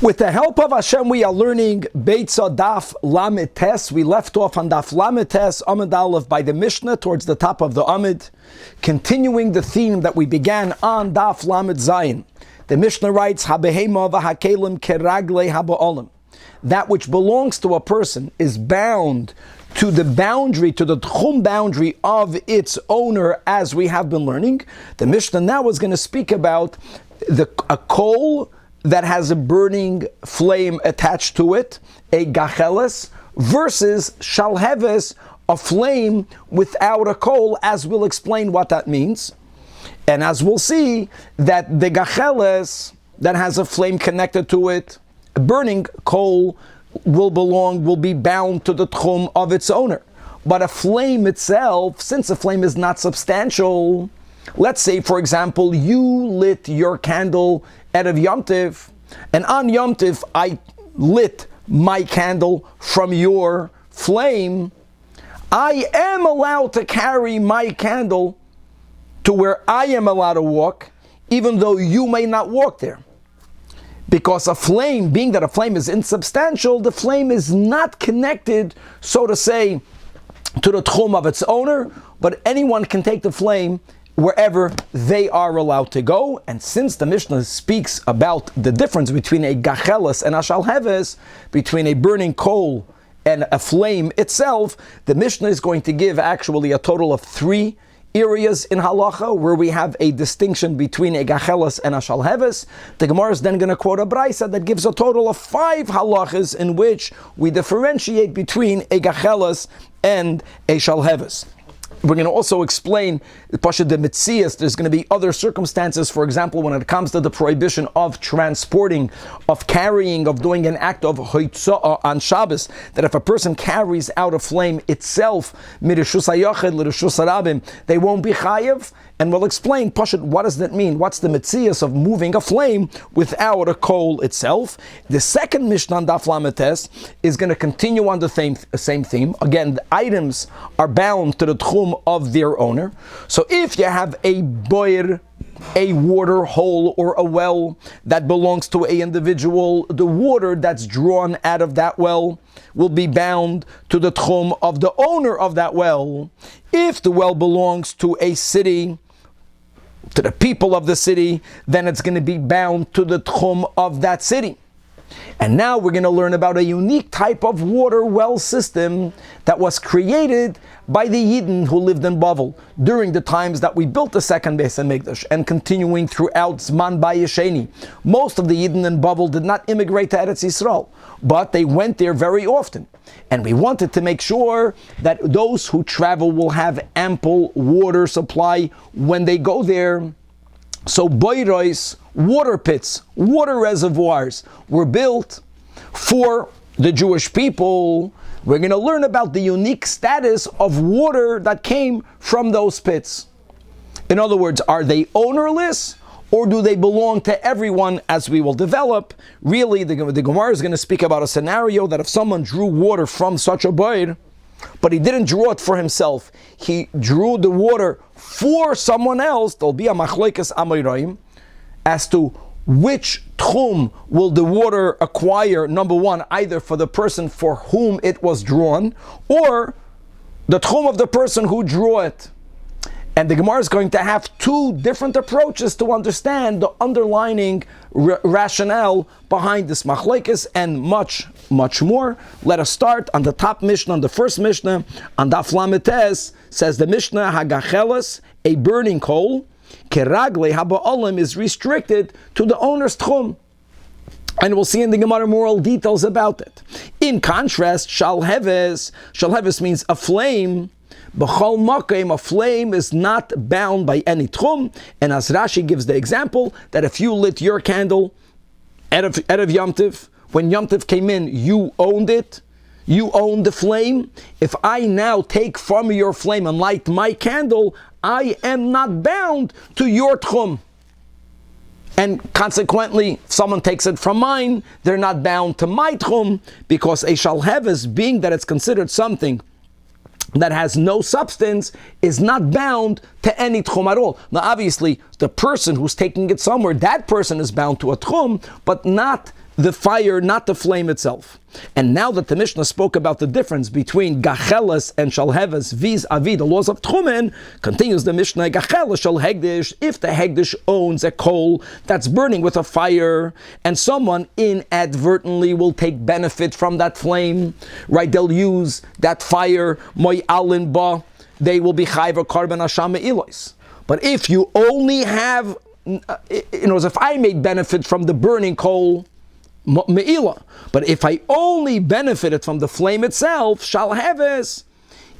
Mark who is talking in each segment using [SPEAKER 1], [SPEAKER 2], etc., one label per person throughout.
[SPEAKER 1] With the help of Hashem, we are learning Beitzah Daf Lamed Tes. We left off on Daf Lamed Tes, Amud Aleph, by the Mishnah towards the top of the Amud, continuing the theme that we began on Daf Lamed Zayin. The Mishnah writes, Habehema v'hakelim keragle haba'olim. That which belongs to a person is bound to the boundary, to the tchum boundary of its owner, as we have been learning. The Mishnah now is going to speak about a coal that has a burning flame attached to it, a gacheles, versus shalheves, a flame without a coal, as we'll explain what that means. And as we'll see, that the gacheles that has a flame connected to it, a burning coal, will be bound to the tchum of its owner. But a flame itself, since a flame is not substantial, let's say, for example, you lit your candle Erev Yom Tiv, and on Yom Tiv I lit my candle from your flame. I am allowed to carry my candle to where I am allowed to walk, even though you may not walk there. Because a flame, being that a flame is insubstantial, the flame is not connected, so to say, to the tchum of its owner, but anyone can take the flame wherever they are allowed to go. And since the Mishnah speaks about the difference between a gacheles and a shalheves, between a burning coal and a flame itself, the Mishnah is going to give actually a total of 3 areas in halacha where we have a distinction between a gacheles and a shalheves. The Gemara is then going to quote a Beitzah that gives a total of 5 halachas in which we differentiate between a gacheles and a shalheves. We're going to also explain the Mitzias. There's going to be other circumstances, for example, when it comes to the prohibition of transporting, of carrying, of doing an act of hoitzah on Shabbos, that if a person carries out a flame itself, mirishus hayachid l'rishus harabim, they won't be chayev. And we'll explain, Pashat, what does that mean? What's the mitzias of moving a flame without a coal itself? The second Mishnah on Daf Lamed Tes is going to continue on the same theme. Again, the items are bound to the tchum of their owner. So if you have a boir, a water hole or a well that belongs to an individual, the water that's drawn out of that well will be bound to the tchum of the owner of that well. If the well belongs to a city, to the people of the city, then it's going to be bound to the tchum of that city. And now we're going to learn about a unique type of water well system that was created by the Yidden who lived in Bavel during the times that we built the second Beis HaMikdash, and continuing throughout Zman Bayesheni. Most of the Yidden in Bavel did not immigrate to Eretz Yisrael, but they went there very often. And we wanted to make sure that those who travel will have ample water supply when they go there. So boiros, water pits, water reservoirs were built for the Jewish people. We're going to learn about the unique status of water that came from those pits. In other words, are they ownerless, or do they belong to everyone, as we will develop? Really, the Gemara is going to speak about a scenario that if someone drew water from such a boir, but he didn't draw it for himself, he drew the water for someone else, there'll be a machlokes amoraim as to which tchum will the water acquire, number one, either for the person for whom it was drawn, or the tchum of the person who drew it. And the Gemara is going to have 2 different approaches to understand the underlying rationale behind this machlokes, and much, much more. Let us start on the top Mishnah, on the first Mishnah, on Daf Lamed Tes. Says the Mishnah, Hagacheles, a burning coal, keragle haba'olim, is restricted to the owner's tchum. And we'll see in the Gemara moral details about it. In contrast, shalheves means a flame. B'chol makom, a flame is not bound by any tchum. And as Rashi gives the example, that if you lit your candle Erev Yom Tiv, when Yom Tiv came in, you owned it, you owned the flame. If I now take from your flame and light my candle, I am not bound to your tchum. And consequently, if someone takes it from mine, they're not bound to my tchum, because a shalheves, being that it's considered something that has no substance, is not bound to any tchum at all. Now obviously, the person who's taking it somewhere, that person is bound to a tchum, but not the fire, not the flame itself. And now that the Mishnah spoke about the difference between gacheles and shalheves vis-a-vis the laws of Tchumen, continues the Mishnah, gacheles shal hegdish, if the hegdish owns a coal that's burning with a fire, and someone inadvertently will take benefit from that flame, right? They'll use that fire, moy alin ba, they will be chayv karban hasham me'ilos. But if you only have, if I made benefit from the burning coal, me'ilah. But if I only benefited from the flame itself, shall heves,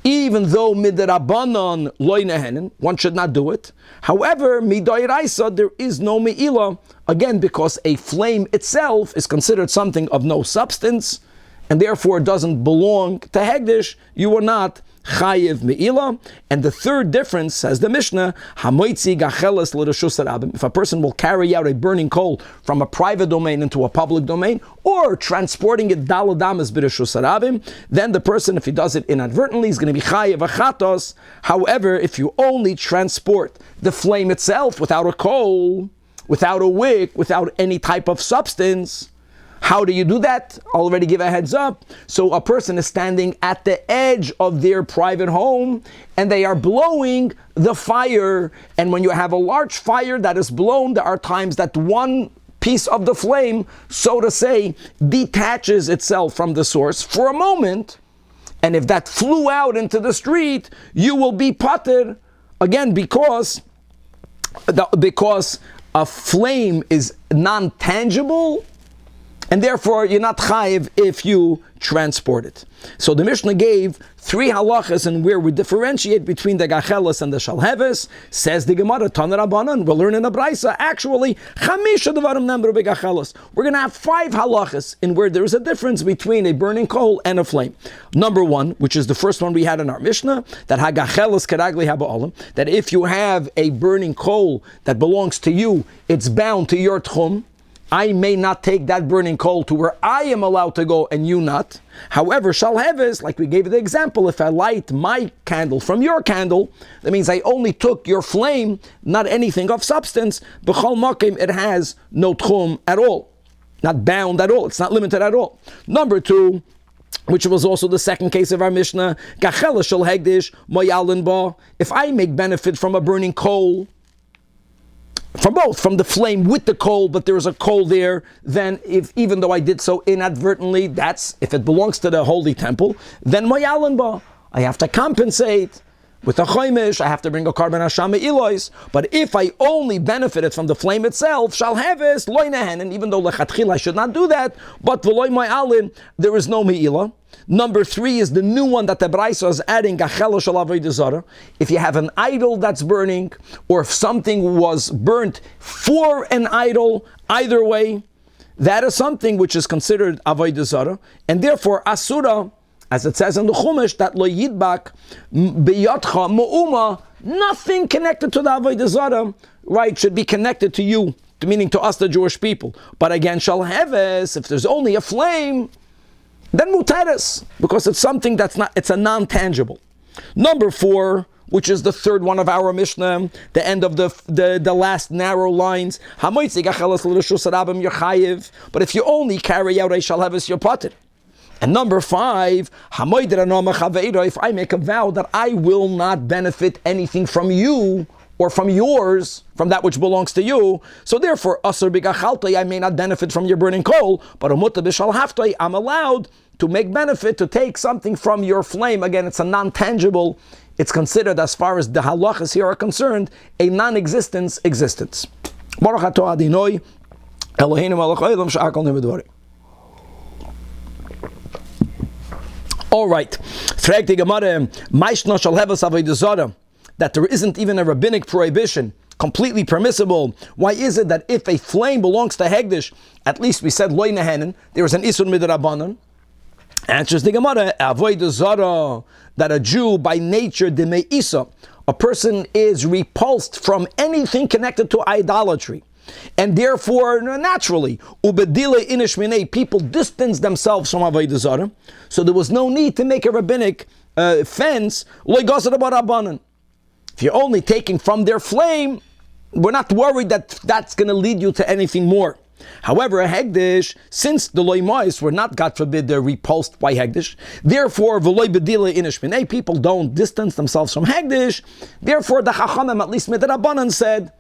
[SPEAKER 1] even though midrabanan loy nehenen, one should not do it. However, midoiraisa, there is no me'ilah, again because a flame itself is considered something of no substance, and therefore doesn't belong to hegdish. You are not chayiv me'ilah. And the third difference, says the Mishnah, hamoitzi gacheles l'reshus harabim. If a person will carry out a burning coal from a private domain into a public domain, or transporting it daladamas b'reshus harabim, then the person, if he does it inadvertently, is going to be chayiv achatos. However, if you only transport the flame itself without a coal, without a wick, without any type of substance, how do you do that? I'll already give a heads up. So a person is standing at the edge of their private home and they are blowing the fire. And when you have a large fire that is blown, there are times that one piece of the flame, so to say, detaches itself from the source for a moment. And if that flew out into the street, you will be pater, again, because a flame is non-tangible, and therefore you're not chayiv if you transport it. So the Mishnah gave three halachas in where we differentiate between the gacheles and the shalheves. Says the Gemara, Tanach Rabbanan, we'll learn in a Beitzah, actually, chamisha devarim nemru begacheles. We're going to have 5 halachas in where there is a difference between a burning coal and a flame. Number 1, which is the first one we had in our Mishnah, that hagacheles keragli haba'olam, that if you have a burning coal that belongs to you, it's bound to your tchum. I may not take that burning coal to where I am allowed to go and you not. However, shalheves, like we gave the example, if I light my candle from your candle, that means I only took your flame, not anything of substance. B'chol makim, it has no tchum at all. Not bound at all. It's not limited at all. Number 2, which was also the second case of our Mishnah, gachela shel hegdish moyalin ba. If I make benefit from a burning coal, from both, from the flame with the coal, but there is a coal there, then even though I did so inadvertently, that's, if it belongs to the holy temple, then moyalin ba, I have to compensate with a choimish, I have to bring a karban hasham me'ilos. But if I only benefited from the flame itself, shalheves loy nehen, and even though lechatchil I should not do that, but v'loy moyalin, there is no me'ilah. Number 3 is the new one that the Beitzah is adding, gachela shel avodah zarah. If you have an idol that's burning, or if something was burnt for an idol, either way, that is something which is considered avodah zarah, and therefore asura, as it says in the Chumash, that lo yidbak biyatcha mu'uma, nothing connected to the avodah zarah, right, should be connected to you, meaning to us, the Jewish people. But again, shalheves, if there's only a flame, then mutaris, because it's something that's not, it's a non-tangible. Number 4, which is the third one of our Mishnah, the end of the last narrow lines, but if you only carry out a shalheves, you're pater. And number 5, if I make a vow that I will not benefit anything from you, or from yours, from that which belongs to you, so therefore, asur b'gachaltai, I may not benefit from your burning coal, but umuta b'shalhaftai, I'm allowed to make benefit, to take something from your flame. Again, it's a non-tangible, it's considered, as far as the halachas here are concerned, a non-existence existence. Baruch atah Adonai, Eloheinu melech haolam she'ar kol nivei. All right, fragt die Gemara, Mishnah shalheves avodah zarah, that there isn't even a rabbinic prohibition, completely permissible. Why is it that if a flame belongs to hegdish, at least we said loy nehenen, there is an isur midrabanan? Answers the Gemara, avodah zarah, that a Jew by nature, demei isa, a person is repulsed from anything connected to idolatry. And therefore, naturally, ubedile inish minei, people distance themselves from avodah zarah. So there was no need to make a rabbinic fence. Loy gasar barabanan. If you're only taking from their flame, we're not worried that that's going to lead you to anything more. However, a hegdish, since the loimois were not, God forbid, they're repulsed by hegdish, therefore, v'loi bedila inish minei, people don't distance themselves from hegdish. Therefore, the chachamim, at least midrabanan, said,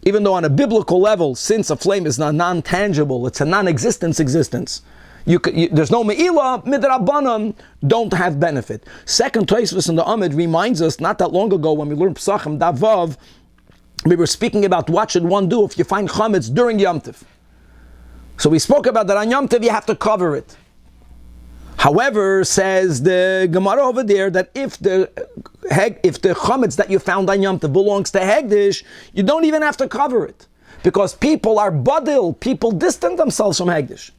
[SPEAKER 1] even though on a biblical level, since a flame is not non-tangible, it's a non-existence existence, there's no me'ilah, midrabanan don't have benefit. Second Tosfos in the Amid reminds us, not that long ago when we learned Pesachim Davav, we were speaking about what should one do if you find chametz during Yom Tov. So we spoke about that on Yom Tov you have to cover it. However, says the Gemara over there, that if the chametz that you found on Yom Tov belongs to Hegdish, you don't even have to cover it. Because people are badil, people distance themselves from Hegdish.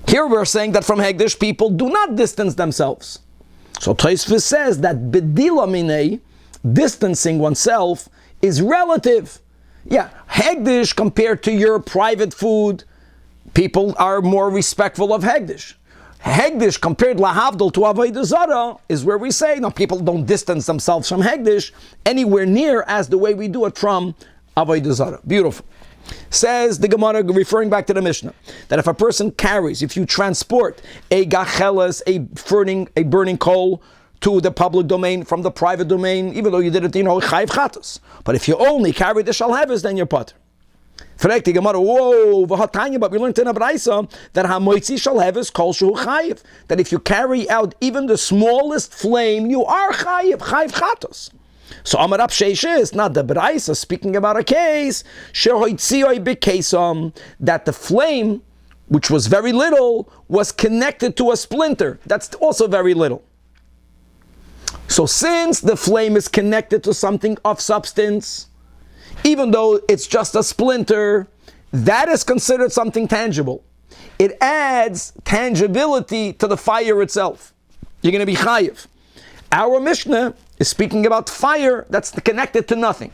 [SPEAKER 1] Here we're saying that from Hegdish people do not distance themselves. So Tosfos says that bedila minei, distancing oneself, is relative. Yeah, Hegdish compared to your private food, people are more respectful of Hegdish. Hegdish compared lahavdol to avodah zarah is where we say, no, people don't distance themselves from Hegdish anywhere near as the way we do it from avodah zarah. Beautiful. Says the Gemara, referring back to the Mishnah, that if a person carries, if you transport a gacheles, a burning coal, to the public domain from the private domain, even though you did it, chayiv chatos. But if you only carry the shalheves, then you're potter. Frek the Gemara, whoa, v'hatanya, but we learned in a Beitzah that hamoitzi shalheves kol shehu chayiv. That if you carry out even the smallest flame, you are chayiv chatos. So Amar Rab Sheish is not the Beitzah speaking about a case shehoitzioi b'kesam, that the flame, which was very little, was connected to a splinter. That's also very little. So since the flame is connected to something of substance, even though it's just a splinter, that is considered something tangible. It adds tangibility to the fire itself. You're going to be chayiv. Our Mishnah is speaking about fire that's connected to nothing.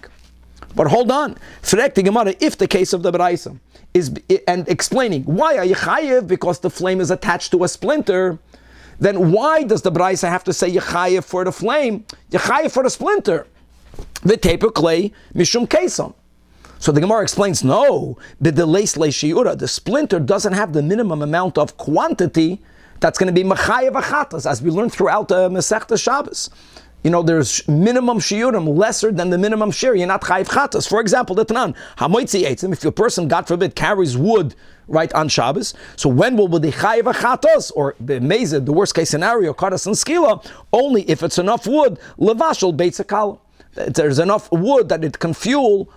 [SPEAKER 1] But hold on. Frek the Gemara, if the case of the Beitzah is, and explaining, why are you chayiv? Because the flame is attached to a splinter. Then why does the Beitzah have to say Yechayev for the flame, Yechayev for the splinter? The taper clay mishum kesam. So the Gemara explains, no, the splinter doesn't have the minimum amount of quantity that's going to be Mechayev achatas, as we learned throughout the Masechta Shabbos. There's minimum shiurim lesser than the minimum shiur. You're not chayiv chatas. For example, the Tanan, hamoitzi eitzim, if a person, God forbid, carries wood right on Shabbos, so when will they chayiv chatas? Or b'mezid, the worst case scenario, karas and skila, only if it's enough wood, levashal beitzah kala. There's enough wood that it can fuel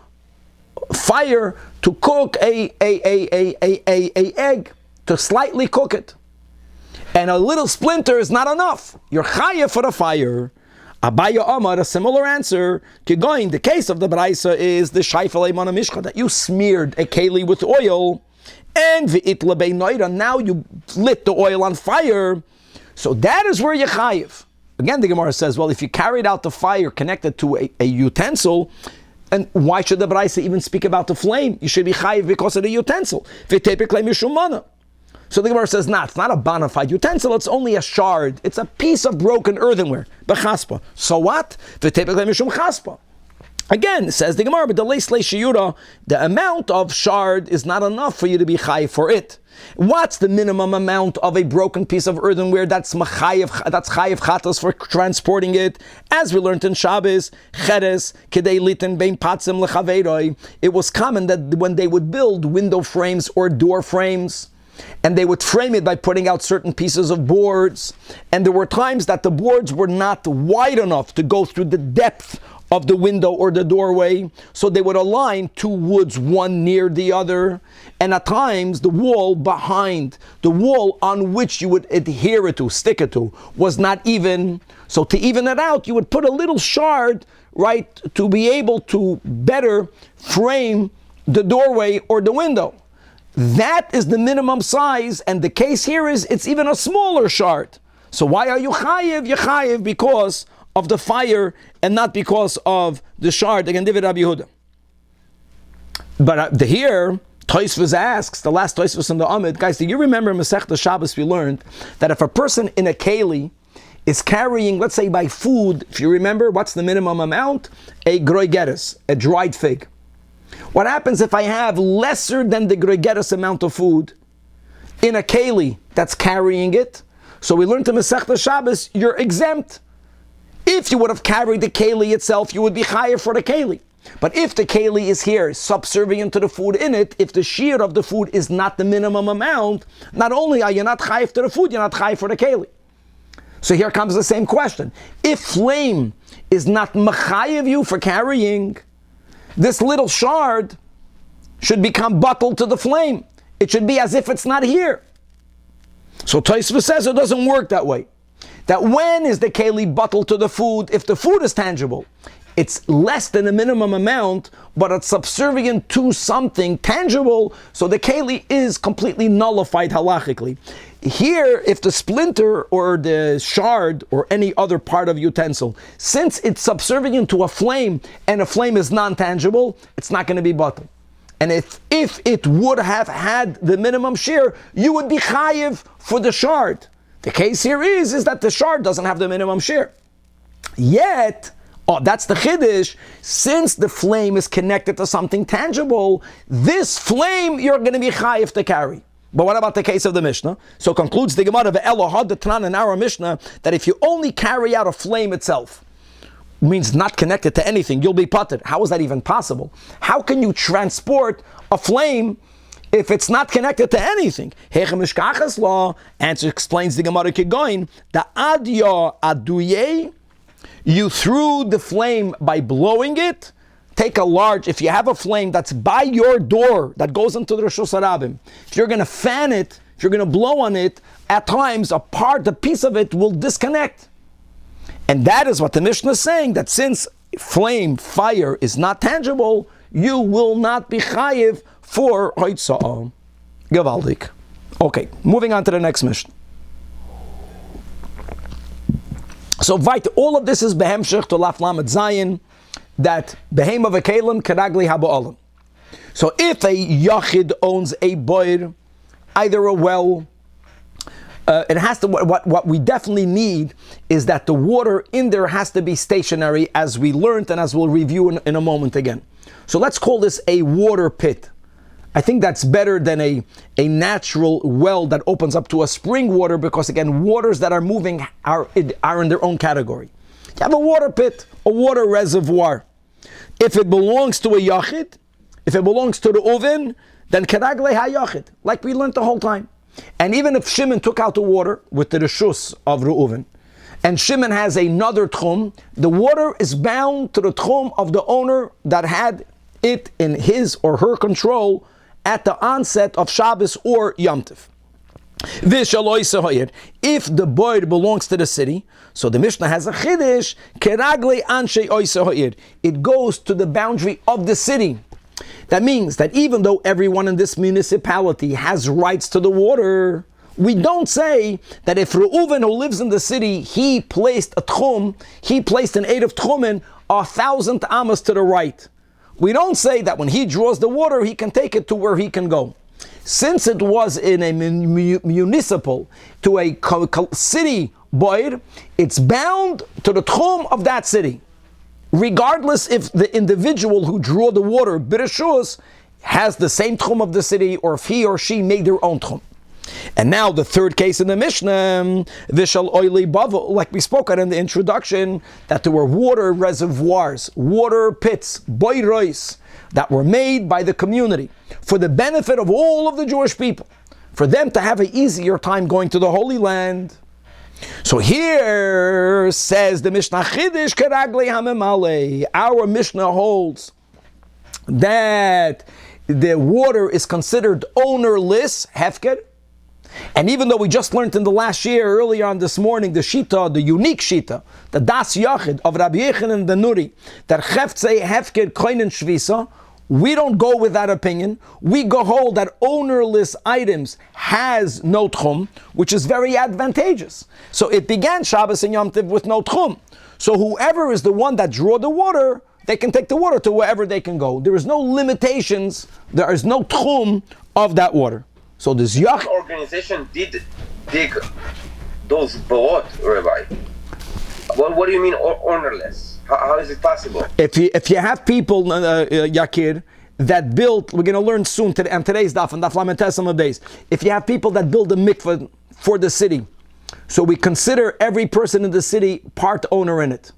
[SPEAKER 1] fire to cook a egg, to slightly cook it. And a little splinter is not enough. You're chayiv for the fire. Abaya Amar, a similar answer, Kigoin, the case of the Beitzah is the Shaifel Eimana Mishcha, that you smeared a keli with oil, and V'it Lebei Noira, now you lit the oil on fire, so that is where you chayiv. Again, the Gemara says, well, if you carried out the fire connected to a utensil, and why should the Beitzah even speak about the flame? You should be chayiv because of the utensil. V'tepik Lei Mishum Mana. So the Gemara says, it's not a bona fide utensil, it's only a shard. It's a piece of broken earthenware. B'chaspa. So what? Again, says the Gemara, but the amount of shard is not enough for you to be chayiv for it. What's the minimum amount of a broken piece of earthenware that's chayiv chatas for transporting it? As we learned in Shabbos, cheres kidei litin bein patzim lechaveiroi. It was common that when they would build window frames or door frames, and they would frame it by putting out certain pieces of boards, and there were times that the boards were not wide enough to go through the depth of the window or the doorway, so they would align two woods one near the other, and at times the wall behind, the wall on which you would adhere it to, stick it to, was not even. So to even it out, you would put a little shard, right, to be able to better frame the doorway or the window. That is the minimum size, and the case here is it's even a smaller shard. So why are you chayiv? You're chayiv because of the fire and not because of the shard. Again, David Rabbi Yehuda. But here, Tosfos asks, the last Tosfos in the Amid, guys, do you remember in Masechta Shabbos we learned that if a person in a keli is carrying, let's say by food, if you remember, what's the minimum amount? A groigeres, a dried fig. What happens if I have lesser than the gregaris amount of food in a keli that's carrying it? So we learned in Masechta Shabbos, you're exempt. If you would have carried the keli itself, you would be chayav for the keli. But if the keli is here, subservient to the food in it, if the shiur of the food is not the minimum amount, not only are you not chayav to the food, you're not chayav for the keli. So here comes the same question. If flame is not machayev you for carrying, this little shard should become bottled to the flame. It should be as if it's not here. So Tosfos says it doesn't work that way. That when is the keli bottled to the food? If the food is tangible, it's less than the minimum amount, but it's subservient to something tangible, so the keli is completely nullified halachically. Here, if the splinter or the shard or any other part of utensil, since it's subservient to a flame and a flame is non-tangible, it's not going to be bottled. And if it would have had the minimum shiur, you would be chayiv for the shard. The case here is that the shard doesn't have the minimum shiur. Yet, that's the chiddush, since the flame is connected to something tangible, this flame you're going to be chayiv to carry. But what about the case of the Mishnah? So concludes the Gemara of Elyahu, the Tanach in our Mishnah, that if you only carry out a flame itself, means not connected to anything, you'll be putted. How is that even possible? How can you transport a flame if it's not connected to anything? Law answer explains the Gemara Kigoin, the adya aduye, you threw the flame by blowing it. Take a large, if you have a flame that's by your door that goes into the Rishus Harabim, if you're going to fan it, if you're going to blow on it, at times a piece of it will disconnect. And that is what the Mishnah is saying, that since fire is not tangible, you will not be chayiv for hoitzah. Gevaldik. Okay, moving on to the next Mishnah. So, all of this is behemshech to laf lamed zayin, that behem of a kalim keragli haba'alim. So, if a yachid owns a boir, either a well, it has to. What we definitely need is that the water in there has to be stationary, as we learned and as we'll review in a moment again. So let's call this a water pit. I think that's better than a natural well that opens up to a spring water, because again, waters that are moving are in their own category. You have a water pit, a water reservoir. If it belongs to a yachid, if it belongs to the oven, then keragle ha-yachid, like we learned the whole time. And even if Shimon took out the water with the reshus of Reuven, and Shimon has another tchum, the water is bound to the tchum of the owner that had it in his or her control at the onset of Shabbos or Yom Tov. If the boy belongs to the city, so the Mishnah has a chiddush, keragle anshe oiseh ha'ir. It goes to the boundary of the city. That means that even though everyone in this municipality has rights to the water, we don't say that if Reuven, who lives in the city, he placed an eid of tchumen 1,000 amas to the right. We don't say that when he draws the water, he can take it to where he can go. Since it was in a municipal, to a city boir, it's bound to the tchum of that city. Regardless if the individual who drew the water, Birashus, has the same tchum of the city, or if he or she made their own tchum. And now the third case in the Mishnah, Vishal Oili Bavel, like we spoke at in the introduction, that there were water reservoirs, water pits, boirois, that were made by the community for the benefit of all of the Jewish people, for them to have an easier time going to the Holy Land. So here says the Mishnah Chiddush Keragle Hamemale. Our Mishnah holds that the water is considered ownerless, hefker. And even though we just learned in the last year, earlier on this morning, the shita, the unique shita, the das yachid of Rabbi Yechanan the Nuri, that cheftzei hefker koinen shvisa, we don't go with that opinion. We go hold that ownerless items has no tchum, which is very advantageous. So it began Shabbos and Yom Tov with no tchum. So whoever is the one that drew the water, they can take the water to wherever they can go. There is no limitations. There is no tchum of that water. So this yach
[SPEAKER 2] organization did dig those boat, Rabbi. What do you mean ownerless? How is it possible?
[SPEAKER 1] If you have people, Yakir, that built, we're going to learn soon today, and today's daf, and daf lamed tes of days. If you have people that build a mikveh for the city, so we consider every person in the city part owner in it.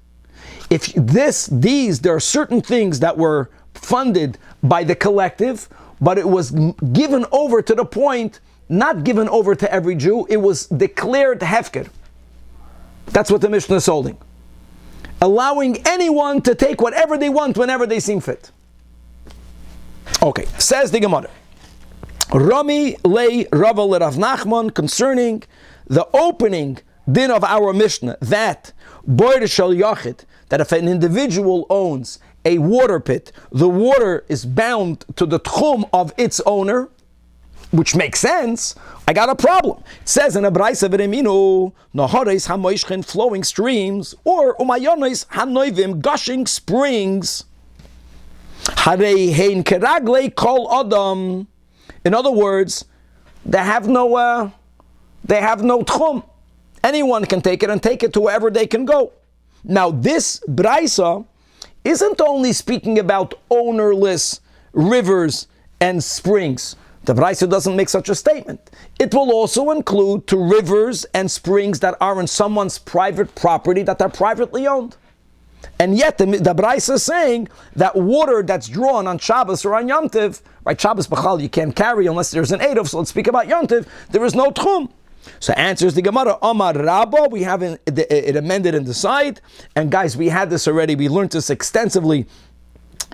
[SPEAKER 1] If there are certain things that were funded by the collective, but it was given over to the point, not given over to every Jew, it was declared hefker. That's what the Mishnah is holding. Allowing anyone to take whatever they want whenever they seem fit. Okay, says the Gemara. Rami lei Rava le Rav Nachman concerning the opening din of our Mishnah, that boir shel yachid, that if an individual owns a water pit, the water is bound to the tchum of its owner, which makes sense. I got a problem. It says in a Beitzah v'reminu naharis hamoishchen, flowing streams, or umayonis hanoivim, gushing springs. Harei hein keraglei kol adam. In other words, they have no tchum. Anyone can take it and take it to wherever they can go. Now this Beitzah isn't only speaking about ownerless rivers and springs. The Beitzah doesn't make such a statement. It will also include to rivers and springs that are in someone's private property, that are privately owned. And yet the Beitzah is saying that water that's drawn on Shabbos or on Yom Tov, right? Shabbos B'chal you can't carry unless there's an Eidov, so let's speak about Yom Tov, there is no Tchum. So answers the Gemara, Amar Rabba, we have it amended in the side, and guys, we had this already, we learned this extensively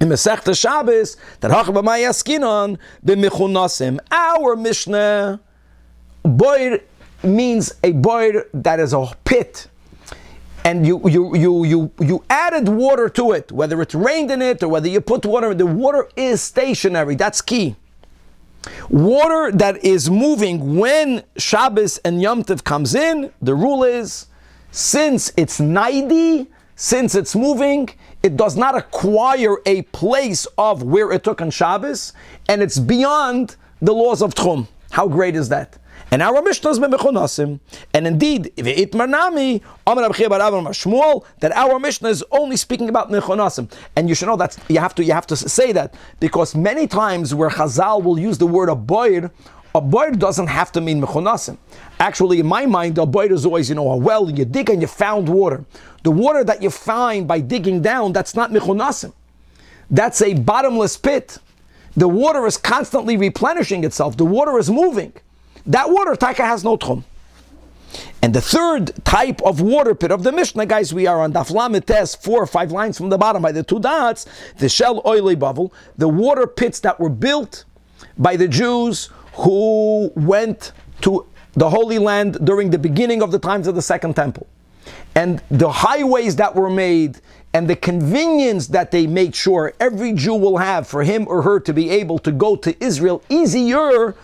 [SPEAKER 1] in Masechta Shabbos, that Hachabamai Yaskinon b'mechunasim. Our Mishnah, boir means a boir that is a pit, and you added water to it, whether it's rained in it or whether you put water, the water is stationary, that's key. Water that is moving when Shabbos and Yom Tov comes in, the rule is, since it's naidi, since it's moving, it does not acquire a place of where it took on Shabbos, and it's beyond the laws of Tchum. How great is that? And our Mishnah is mechunasim, and indeed, that our Mishnah is only speaking about mechunasim. And you should know that you have to say that, because many times where Chazal will use the word a boir doesn't have to mean mechunasim. Actually, in my mind, a boir is always, a well, you dig and you found water. The water that you find by digging down, that's not mechunasim. That's a bottomless pit. The water is constantly replenishing itself. The water is moving. That water taka has no tchum. And the third type of water pit of the Mishnah, guys, we are on Daf Lamed Tes, 4 or 5 lines from the bottom by the 2 dots, the shel oile bavel, the water pits that were built by the Jews who went to the Holy Land during the beginning of the times of the Second Temple. And the highways that were made and the convenience that they made sure every Jew will have for him or her to be able to go to Israel easier,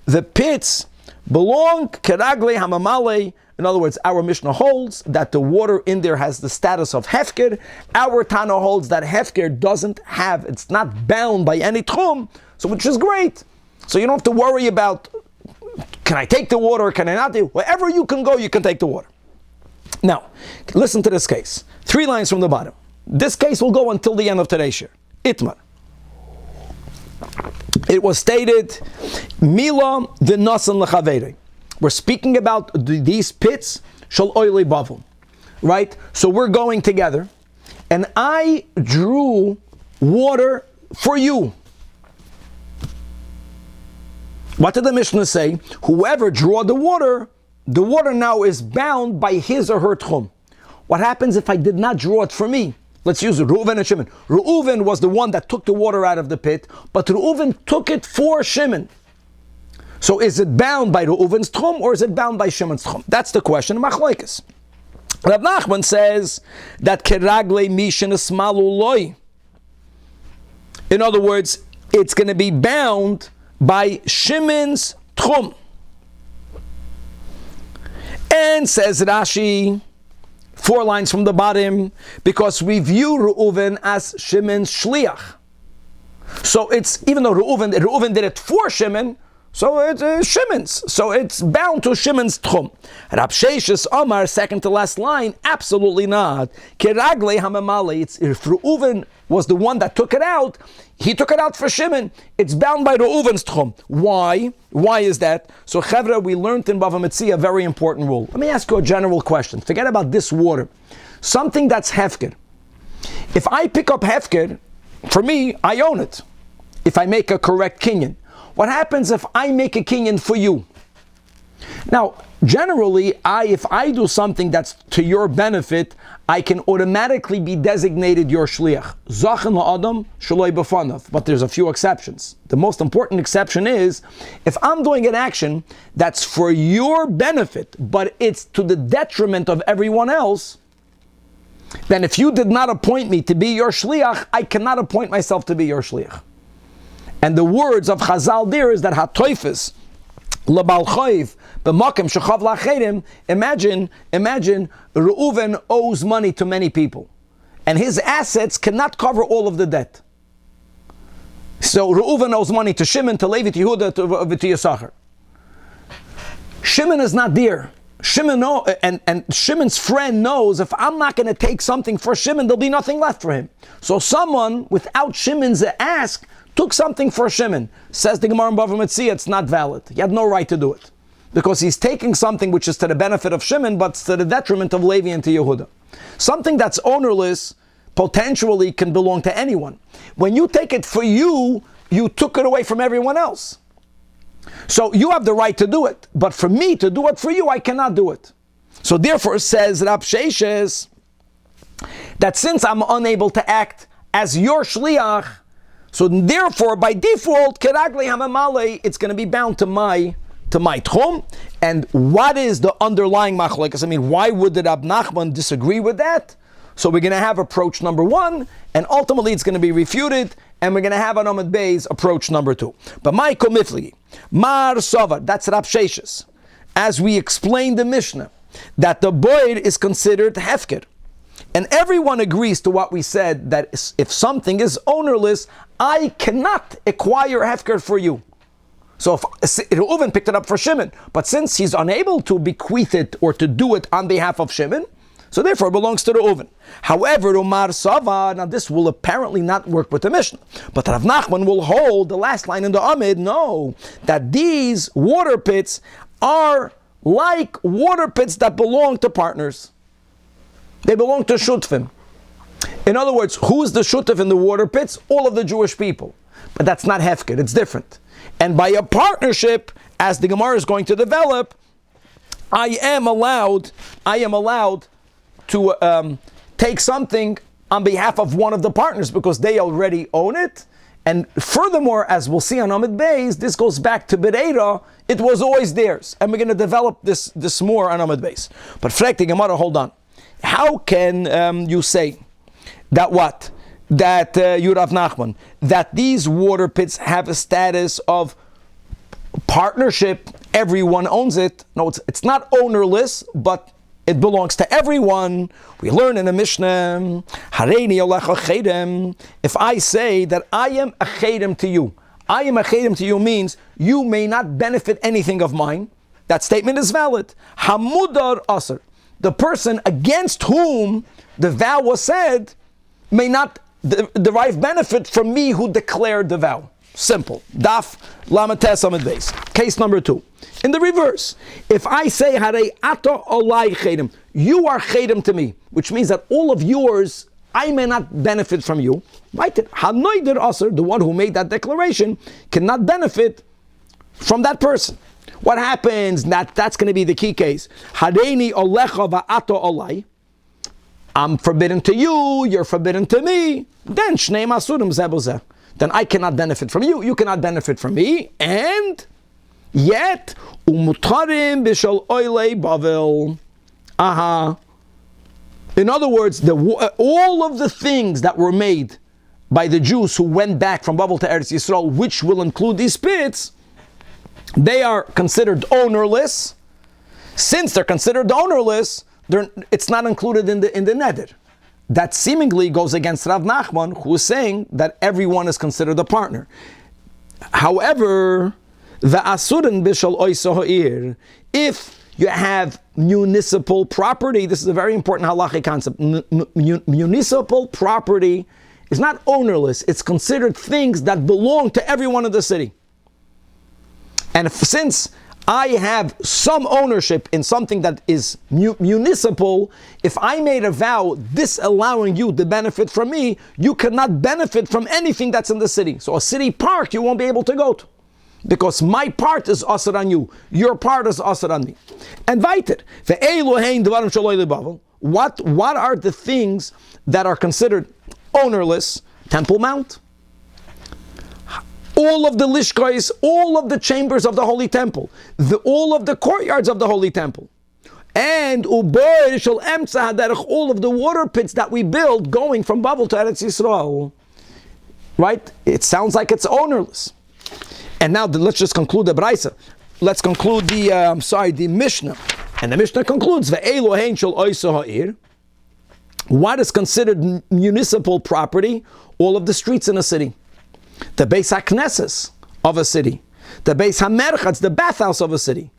[SPEAKER 1] the pits belong keragle hamamale. In other words, our Mishnah holds that the water in there has the status of hefker. Our Tana holds that hefker doesn't have, it's not bound by any tchum, so which is great. So you don't have to worry about, can I take the water or can I not do? Wherever you can go, you can take the water. Now, listen to this case. 3 lines from the bottom. This case will go until the end of today's shiur. Itmar. It was stated, Mila v'nasan l'chaveri. We're speaking about these pits, shal oile bavel. Right? So we're going together, and I drew water for you. What did the Mishnah say? Whoever drew the water now is bound by his or her tchum. What happens if I did not draw it for me? Let's use it, Reuven and Shimon. Reuven was the one that took the water out of the pit, but Reuven took it for Shimon. So is it bound by Reuven's tchum or is it bound by Shimon's tchum? That's the question. Machlokes. Rav Nachman says that keragle mishin esmalu loy. In other words, it's going to be bound by Shimon's tchum. And says Rashi, 4 lines from the bottom, because we view Reuven as Shimon's shliach. So it's, even though Reuven did it for Shimon, So it's Shimon's. So it's bound to Shimon's tchum. Rab Sheshes Omar, second to last line, absolutely not. Kiragle hamamale. It's if Reuven was the one that took it out, he took it out for Shimon. It's bound by Reuven's tchum. Why? Why is that? So Chevra, we learned in Bava Metzia a very important rule. Let me ask you a general question. Forget about this water. Something that's hefker. If I pick up hefker, for me, I own it. If I make a correct kinyan. What happens if I make a kinyan for you? Now, generally, if I do something that's to your benefit, I can automatically be designated your shliach. Zachin la'adam shaloi b'fanav. But there's a few exceptions. The most important exception is, if I'm doing an action that's for your benefit, but it's to the detriment of everyone else, then if you did not appoint me to be your shliach, I cannot appoint myself to be your shliach. And the words of Chazal there is that hatoifis lebal choiv b'makim shechav la'acherim. Imagine Reuven owes money to many people, and his assets cannot cover all of the debt. So Reuven owes money to Shimon, to Levi, to Yehuda, to Yisachar. Shimon is not there. Shimon and Shimon's friend knows if I'm not going to take something for Shimon, there'll be nothing left for him. So someone without Shimon's ask took something for Shimon. Says the Gemara in Bava Metzia, it's not valid. He had no right to do it. Because he's taking something which is to the benefit of Shimon, but to the detriment of Levi and to Yehuda. Something that's ownerless potentially can belong to anyone. When you take it for you, you took it away from everyone else. So you have the right to do it. But for me to do it for you, I cannot do it. So therefore, says Rab Sheshes, that since I'm unable to act as your shliach, so therefore, by default, Keragle Hamamale, it's going to be bound to my tchum. And what is the underlying machlokes? I mean, why would the Rab Nachman disagree with that? So we're going to have approach number one, and ultimately it's going to be refuted, and we're going to have an Amud Beis approach number two. But my komifli, Mar Sovar, that's Rab Sheshes. As we explained the Mishnah, that the boyd is considered hefker. And everyone agrees to what we said, that if something is ownerless, I cannot acquire hefker for you. So if Reuven picked it up for Shimon, but since he's unable to bequeath it or to do it on behalf of Shimon, so therefore it belongs to Reuven. However, Umar Sava, now this will apparently not work with the Mishnah, but Rav Nachman will hold the last line in the Amid, no, that these water pits are like water pits that belong to partners. They belong to Shutfim. In other words, who is the Shutf in the water pits? All of the Jewish people. But that's not Hefker, it's different. And by a partnership, as the Gemara is going to develop, I am allowed to take something on behalf of one of the partners because they already own it. And furthermore, as we'll see on Amid Beis, this goes back to Bereira, it was always theirs. And we're going to develop this more on Amid Beis. But Frek the Gemara, hold on. How can you say that what? That Rav Nachman, that these water pits have a status of partnership, everyone owns it. No, it's not ownerless, but it belongs to everyone. We learn in the Mishnah, Hareini Olecha Chedem. If I say that I am a Chedem to you, I am a Chedem to you means you may not benefit anything of mine. That statement is valid. Hamudar Aser. The person against whom the vow was said may not derive benefit from me who declared the vow. Simple. Daf Lamates Amid Beis. Case number two. In the reverse, if I say Harei Ato Olai Chedem, you are Chedem to me, which means that all of yours I may not benefit from you. Right? Hanoider Aser, the one who made that declaration, cannot benefit from that person. What happens? That's going to be the key case. Hareini Olecha Va'ato Olai. I'm forbidden to you, you're forbidden to me. Then Shnei Masurim Zebozeh. Then I cannot benefit from you, you cannot benefit from me, and yet Umutarim Bishal Oilei Bavel. In other words, all of the things that were made by the Jews who went back from Babel to Eretz Yisrael, which will include these pits, they are considered ownerless. Since they're considered ownerless, it's not included in the neder. That seemingly goes against Rav Nachman, who is saying that everyone is considered a partner. However, Ve'asurin b'shal oisa ha'ir. If you have municipal property, this is a very important halachic concept. Municipal property is not ownerless. It's considered things that belong to everyone in the city. And since I have some ownership in something that is municipal, if I made a vow disallowing you the benefit from me, you cannot benefit from anything that's in the city. So a city park you won't be able to go to, because my part is asur on you, your part is asur on me. And weiter, what are the things that are considered ownerless? Temple Mount, all of the lishkais, all of the chambers of the Holy Temple, all of the courtyards of the Holy Temple, and all of the water pits that we build going from Babel to Eretz Yisrael. Right? It sounds like it's ownerless. And now let's just conclude the Beitzah. Let's conclude the Mishnah. And the Mishnah concludes, what is considered municipal property? All of the streets in a city. The Beis HaKnesses of a city. The Beis HaMerchatz, the bathhouse of a city.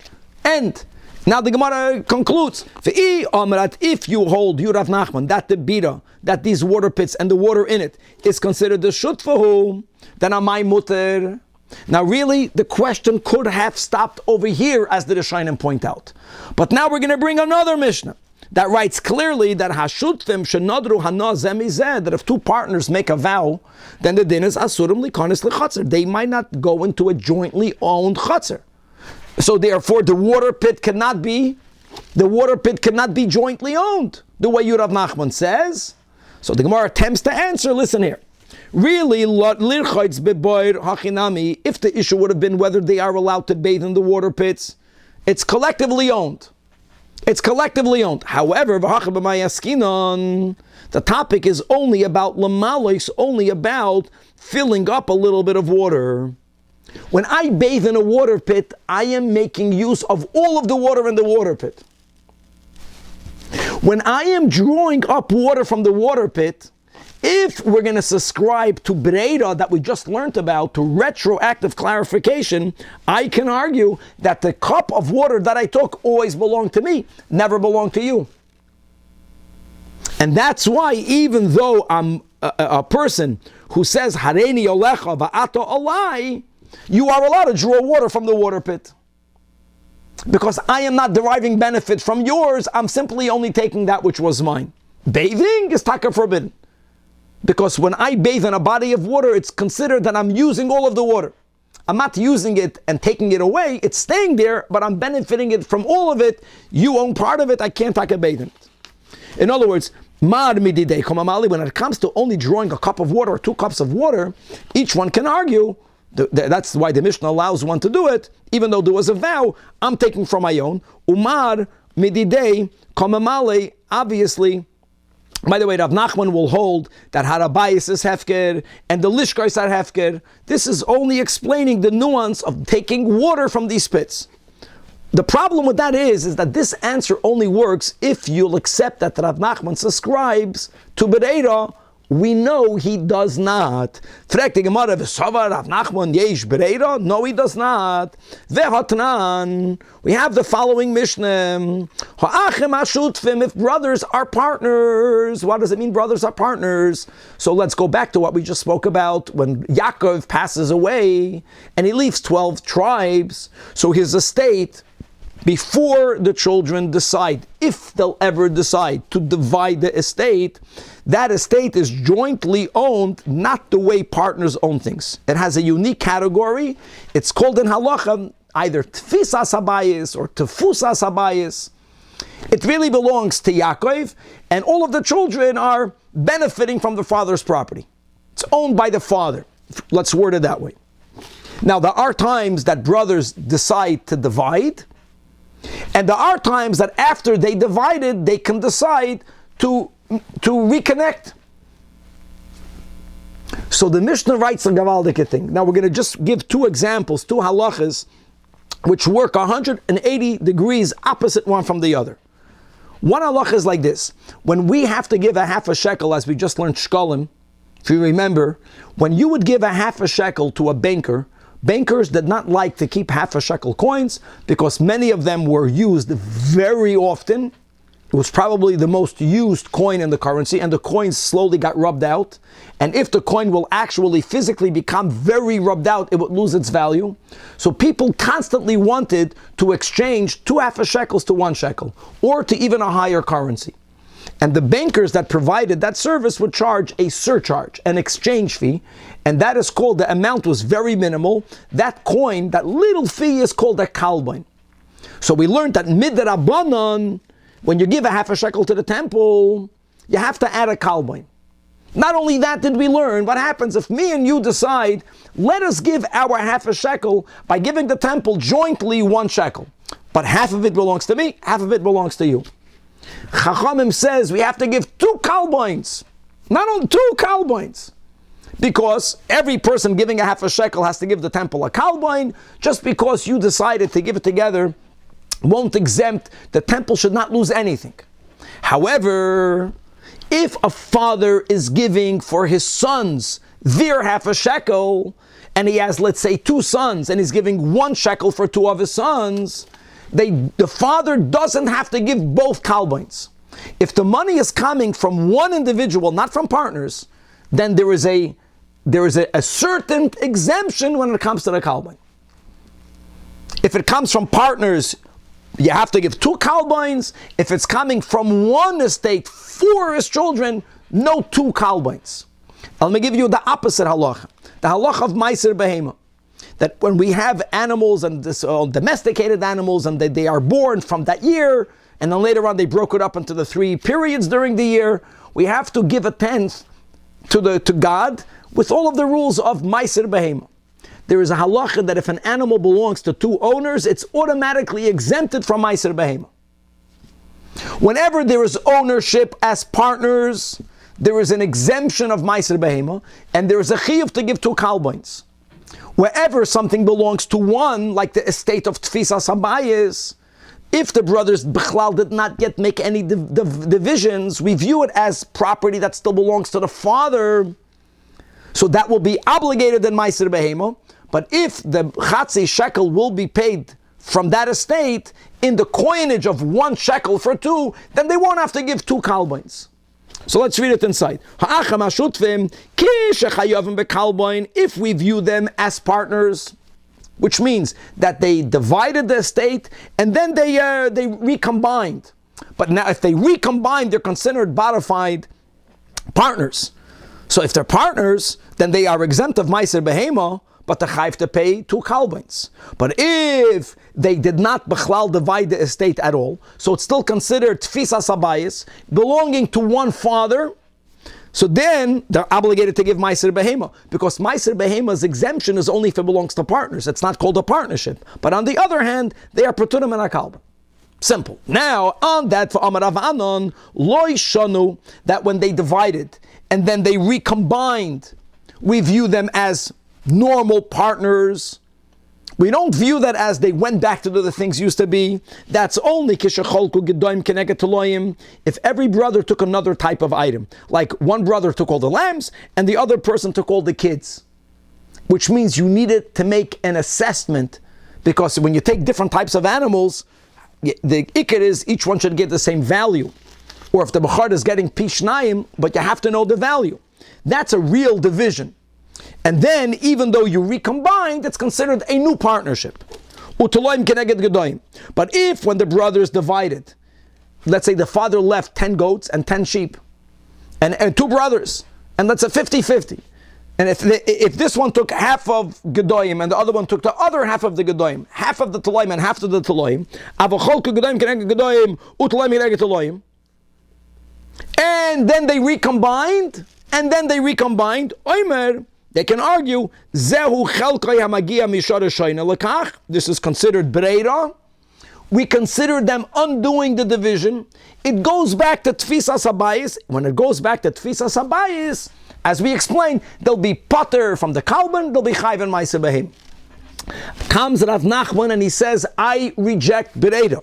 [SPEAKER 1] And now the Gemara concludes, if you hold, you Rav Nachman, that the bira, that these water pits and the water in it is considered the shutfahu, then amai muter. Now really, the question could have stopped over here, as the Rishonim point out. But now we're going to bring another Mishnah that writes clearly that hashutfim shenadru hana zemizeh, that if two partners make a vow, then the din is asurim likonis lechatzer. They might not go into a jointly owned chatzer. So therefore, the water pit cannot be jointly owned, the way Rav Nachman says. So the Gemara attempts to answer. Listen here. Really, if the issue would have been whether they are allowed to bathe in the water pits, it's collectively owned. It's collectively owned. However, the topic is only about lamalois, only about filling up a little bit of water. When I bathe in a water pit, I am making use of all of the water in the water pit. When I am drawing up water from the water pit, if we're going to subscribe to Breira that we just learned about, to retroactive clarification, I can argue that the cup of water that I took always belonged to me, never belonged to you. And that's why, even though I'm a person who says, Hareini olecha va'ato olai, you are allowed to draw water from the water pit. Because I am not deriving benefit from yours, I'm simply only taking that which was mine. Bathing is taka forbidden. Because when I bathe in a body of water, it's considered that I'm using all of the water. I'm not using it and taking it away. It's staying there, but I'm benefiting it from all of it. You own part of it. I can't take a bathe in it. In other words, when it comes to only drawing a cup of water or 2 cups of water, each one can argue. That's why the Mishnah allows one to do it. Even though there was a vow, I'm taking from my own. Umar mididei kamamale, obviously. By the way, Rav Nachman will hold that Harabayis is hefker and the Lishkais are hefker. This is only explaining the nuance of taking water from these pits. The problem with that is that this answer only works if you'll accept that Rav Nachman subscribes to Bereira. We know he does not. Rav Nachman yesh Bereira? No, he does not. We have the following Mishnah. If brothers are partners, what does it mean brothers are partners? So let's go back to what we just spoke about when Yaakov passes away and he leaves 12 tribes. So his estate, before the children decide, if they'll ever decide to divide the estate, that estate is jointly owned, not the way partners own things. It has a unique category. It's called in halacha either tfisas habayis or tefusas habayis. It really belongs to Yaakov, and all of the children are benefiting from the father's property. It's owned by the father. Let's word it that way. Now, there are times that brothers decide to divide, and there are times that after they divided, they can decide to reconnect. So the Mishnah writes a gavaldik thing. Now we're going to just give 2 examples, 2 halachas, which work 180 degrees opposite one from the other. One halacha is like this. When we have to give a half a shekel, as we just learned shkolim, if you remember, when you would give a half a shekel to a banker, Bankers did not like to keep half a shekel coins because many of them were used very often. It was probably the most used coin in the currency, and the coins slowly got rubbed out. And if the coin will actually physically become very rubbed out, it would lose its value. So people constantly wanted to exchange 2 half a shekels to 1 shekel, or to even a higher currency. And the bankers that provided that service would charge a surcharge, an exchange fee, and that is called, the amount was very minimal. That coin, that little fee, is called a kalbain. So we learned that midrabanan, when you give a half a shekel to the temple, you have to add a kalbain. Not only that did we learn, what happens if me and you decide, let us give our half a shekel by giving the temple jointly 1 shekel. But half of it belongs to me, half of it belongs to you. Chachamim says we have to give 2 kalbains. Not only 2 kalbains. Because every person giving a half a shekel has to give the temple a kalbain. Just because you decided to give it together won't exempt, the temple should not lose anything. However, if a father is giving for his sons their half a shekel, and he has, let's say, 2 sons, and he's giving 1 shekel for 2 of his sons, the father doesn't have to give both kalbains. If the money is coming from one individual, not from partners, then there is a certain exemption when it comes to the kalbain. If it comes from partners, you have to give 2 kalbains. If it's coming from one estate for his children, no 2 kalbains. Let me give you the opposite halacha. The halacha of Meiser Behema. That when we have animals and domesticated animals and they are born from that year, and then later on they broke it up into the 3 periods during the year, we have to give a 10th to God with all of the rules of Meiser Behema. There is a halacha that if an animal belongs to 2 owners, it's automatically exempted from Meiser Behema. Whenever there is ownership as partners, there is an exemption of Meiser Behema, and there is a chiyuv to give 2 kalbains. Wherever something belongs to one, like the estate of Tfisa Sabayis, if the brothers Bichlal did not yet make any divisions, we view it as property that still belongs to the father, so that will be obligated in Meiser Behema. But if the Chatzi shekel will be paid from that estate in the coinage of 1 shekel for 2, then they won't have to give 2 kalbains. So let's read it inside. If we view them as partners, which means that they divided the estate and then they recombined. But now if they recombine, they're considered bona fide partners. So if they're partners, then they are exempt of Meiser Behema, but they have to pay 2 kalbains. But if they did not Bechlal divide the estate at all, so it's still considered Tfisa Sabayis, belonging to one father, so then they're obligated to give Meiser Behema, because Meiser Behema's exemption is only if it belongs to partners. It's not called a partnership. But on the other hand, they are Peturim and Akalba. Simple. Now, on that, for Amar Rav Anon, Loi Shanu, that when they divided and then they recombined, we view them as normal partners. We don't view that as they went back to do the things used to be. That's only if every brother took another type of item. Like one brother took all the lambs and the other person took all the kids. Which means you needed to make an assessment, because when you take different types of animals, the ikar is each one should get the same value. Or if the bachar is getting pishnayim, but you have to know the value. That's a real division. And then, even though you recombined, it's considered a new partnership. But if, when the brothers divided, let's say the father left 10 goats and 10 sheep, and 2 brothers, and that's a 50-50. And if this one took half of Gedoyim and the other one took the other half of the Gedoyim, half of the Taloyim and half of the Taloyim, and then they recombined, Omer, they can argue, this is considered Breira. We consider them undoing the division. It goes back to Tfisa Sabayis. When it goes back to Tfisa Sabayis, as we explained, there'll be potter from the Kalban, there'll be Chayv and Meiser Behema. Comes Rav Nachman and he says, I reject Breira.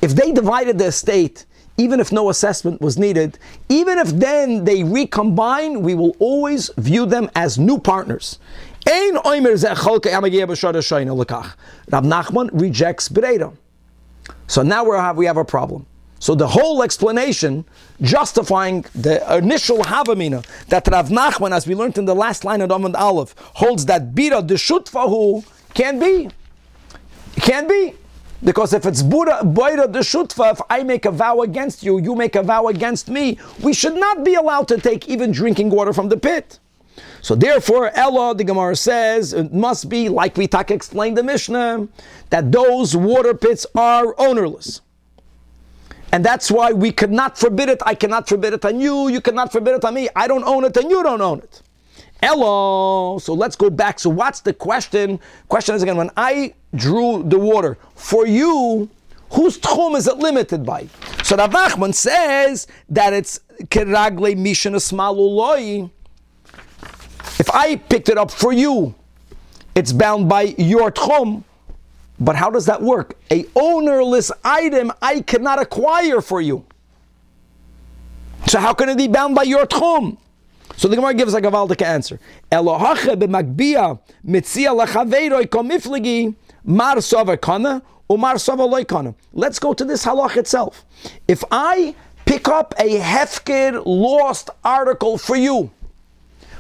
[SPEAKER 1] If they divided the estate even if no assessment was needed, even if then they recombine, we will always view them as new partners. Rav Nachman rejects Bereira. So now we have a problem. So the whole explanation justifying the initial Havamina that Rav Nachman, as we learned in the last line of Amud Aleph, holds that Bira Deshutfahu can't be. It can't be. Because if it's Boira Deshutfa, if I make a vow against you, you make a vow against me, we should not be allowed to take even drinking water from the pit. So therefore, Ella, the Gemara says, it must be, like we explained the Mishnah, that those water pits are ownerless. And that's why we could not forbid it. I cannot forbid it on you. You cannot forbid it on me. I don't own it and you don't own it. Ella. So let's go back. So what's the question? Question is again, when I drew the water for you, whose tchum is it limited by? So Rav Nachman says that it's keragle mishana smaluloi. If I picked it up for you, it's bound by your tchum. But how does that work? A ownerless item I cannot acquire for you. So how can it be bound by your tchum? So the Gemara gives a gavaldik answer. Elohache b'magbia mitzia lachaveiroi komifligi mar sova kana umar sova loy kana. Let's go to this halach itself. If I pick up a hefker lost article for you,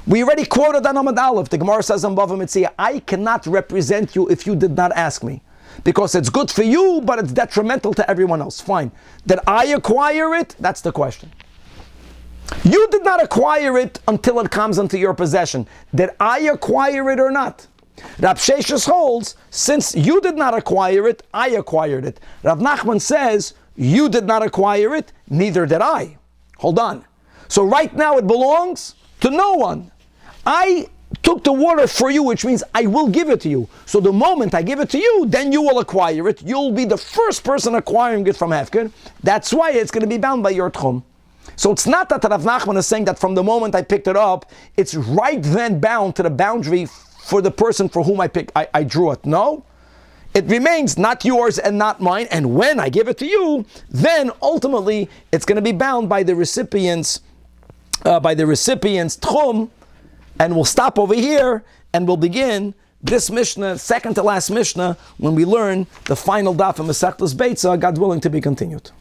[SPEAKER 1] we already quoted on Amud Aleph. The Gemara says on Bava Mitzia, I cannot represent you if you did not ask me. Because it's good for you, but it's detrimental to everyone else. Fine. Did I acquire it? That's the question. You did not acquire it until it comes into your possession. Did I acquire it or not? Rav Sheshes holds, since you did not acquire it, I acquired it. Rav Nachman says, you did not acquire it, neither did I. Hold on. So right now it belongs to no one. I took the water for you, which means I will give it to you. So the moment I give it to you, then you will acquire it. You'll be the first person acquiring it from Hefker. That's why it's going to be bound by your tchum. So it's not that Rav Nachman is saying that from the moment I picked it up, it's right then bound to the boundary for the person for whom I drew it. No. It remains not yours and not mine. And when I give it to you, then ultimately it's going to be bound by the recipient's tchum. And we'll stop over here and we'll begin this Mishnah, second to last Mishnah, when we learn the final daf of Masechtas Beitzah, God willing, to be continued.